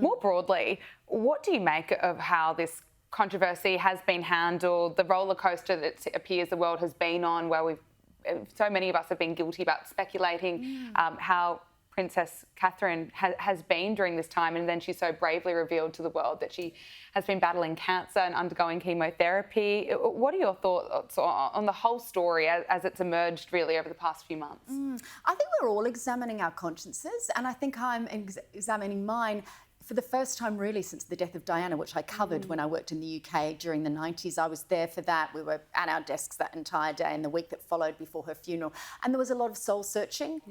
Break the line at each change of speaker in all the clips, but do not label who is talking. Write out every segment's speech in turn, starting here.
more broadly, what do you make of how this controversy has been handled, the roller coaster that it appears the world has been on, where so many of us have been guilty about speculating how Princess Catherine has been during this time, and then she so bravely revealed to the world that she has been battling cancer and undergoing chemotherapy. What are your thoughts on the whole story as it's emerged really over the past few months?
I think we're all examining our consciences, and I think I'm examining mine for the first time really since the death of Diana, which I covered when I worked in the UK during the 90s. I was there for that. We were at our desks that entire day and the week that followed before her funeral. And there was a lot of soul searching,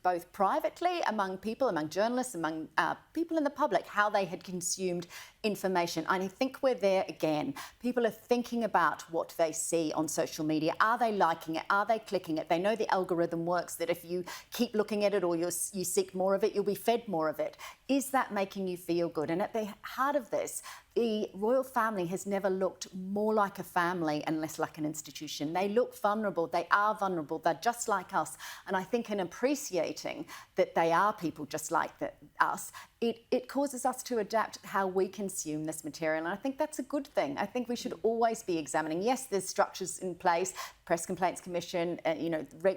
both privately, among people, among journalists, among people in the public, how they had consumed information. And I think we're there again. People are thinking about what they see on social media. Are they liking it? Are they clicking it? They know the algorithm works, that if you keep looking at it or you seek more of it, you'll be fed more of it. Is that making you feel good? And at the heart of this, the royal family has never looked more like a family and less like an institution. They look vulnerable. They are vulnerable. They're just like us. And I think in appreciating that they are people just like us, it causes us to adapt how we consume this material. And I think that's a good thing. I think we should always be examining. Yes, there's structures in place, Press Complaints Commission,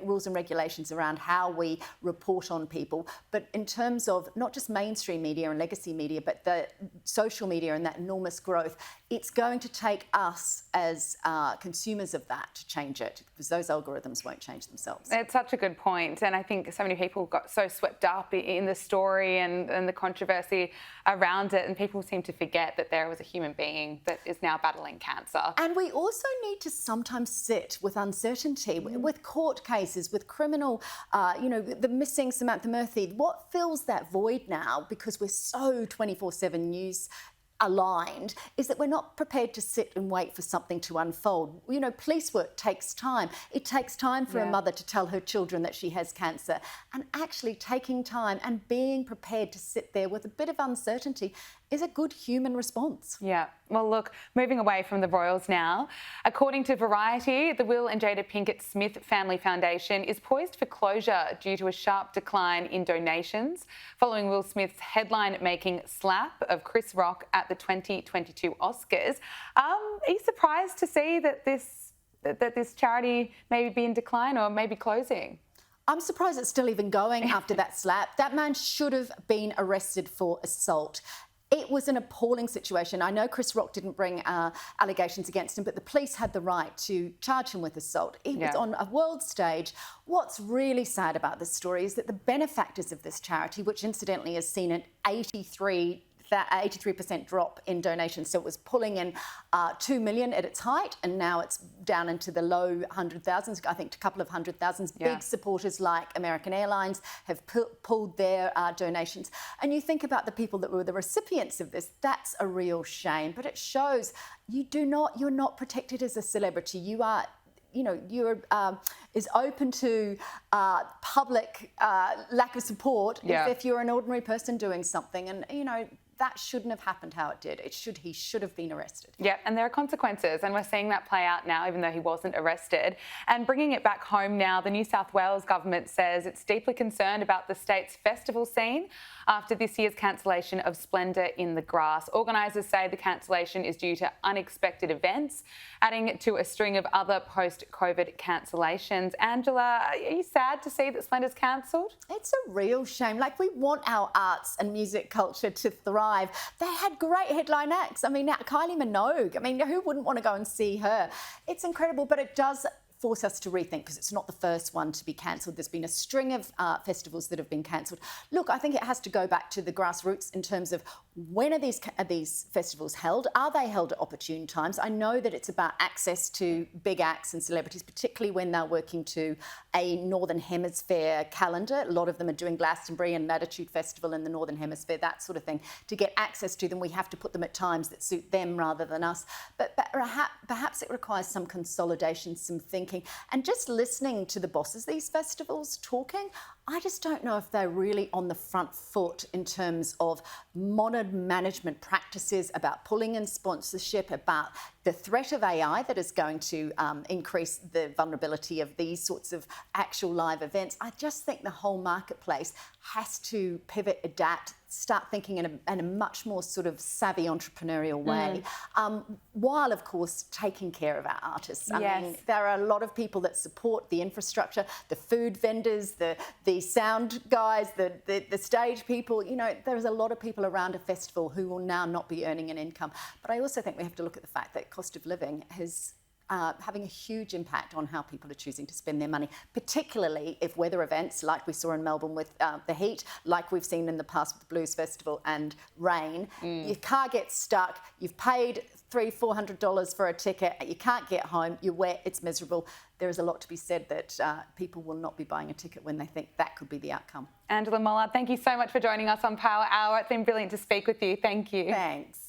rules and regulations around how we report on people. But in terms of not just mainstream media and legacy media, but the social media and that enormous growth, it's going to take us as consumers of that to change it, because those algorithms won't change themselves.
It's such a good point. And I think so many people got so swept up in the story and the controversy around it, and people seem to forget that there was a human being that is now battling cancer.
And we also need to sometimes sit with uncertainty, with court cases, with criminal, the missing Samantha Murthy. What fills that void now, because we're so 24/7 news aligned, is that we're not prepared to sit and wait for something to unfold. Police work takes time. It takes time for a mother to tell her children that she has cancer, and actually taking time and being prepared to sit there with a bit of uncertainty is a good human response.
Yeah. Well, look, moving away from the royals now, according to Variety, the Will and Jada Pinkett Smith Family Foundation is poised for closure due to a sharp decline in donations following Will Smith's headline-making slap of Chris Rock at the 2022 Oscars. Are you surprised to see that this charity may be in decline or maybe closing?
I'm surprised it's still even going after that slap. That man should have been arrested for assault. It was an appalling situation. I know Chris Rock didn't bring allegations against him, but the police had the right to charge him with assault. He was on a world stage. What's really sad about this story is that the benefactors of this charity, which incidentally has seen an 83% drop in donations. So it was pulling in 2 million at its height, and now it's down into the low 100,000s, I think a couple of 100,000s. Big supporters like American Airlines have pulled their donations. And you think about the people that were the recipients of this, that's a real shame. But it shows you're not protected as a celebrity. You're is open to public lack of support if you're an ordinary person doing something. And, that shouldn't have happened how it did. He should have been arrested.
Yeah, and there are consequences, and we're seeing that play out now, even though he wasn't arrested. And bringing it back home now, the New South Wales government says it's deeply concerned about the state's festival scene after this year's cancellation of Splendour in the Grass. Organisers say the cancellation is due to unexpected events, adding to a string of other post-COVID cancellations. Angela, are you sad to see that Splendour's cancelled?
It's a real shame. We want our arts and music culture to thrive. They had great headline acts. Kylie Minogue. Who wouldn't want to go and see her? It's incredible, but it does force us to rethink, because it's not the first one to be cancelled. There's been a string of festivals that have been cancelled. Look, I think it has to go back to the grassroots in terms of when are these festivals held? Are they held at opportune times? I know that it's about access to big acts and celebrities, particularly when they're working to a Northern Hemisphere calendar. A lot of them are doing Glastonbury and Latitude Festival in the Northern Hemisphere, that sort of thing. To get access to them, we have to put them at times that suit them rather than us. But perhaps it requires some consolidation, some thinking. And just listening to the bosses of these festivals talking, I just don't know if they're really on the front foot in terms of modern management practices, about pulling in sponsorship, about the threat of AI that is going to increase the vulnerability of these sorts of actual live events. I just think the whole marketplace has to pivot, adapt, start thinking in a much more sort of savvy entrepreneurial way, while of course taking care of our artists. I mean, there are a lot of people that support the infrastructure, the food vendors, the sound guys, the stage people. You know, there's a lot of people around a festival who will now not be earning an income. But I also think we have to look at the fact that cost of living is having a huge impact on how people are choosing to spend their money, particularly if weather events like we saw in Melbourne with the heat, like we've seen in the past with the Blues Festival and rain. Your car gets stuck, you've paid $300-400 for a ticket, you can't get home, you're wet, it's miserable. There is a lot to be said that people will not be buying a ticket when they think that could be the outcome.
Angela Mollard, thank you so much for joining us on Power Hour. It's been brilliant to speak with you. Thank you.
Thanks.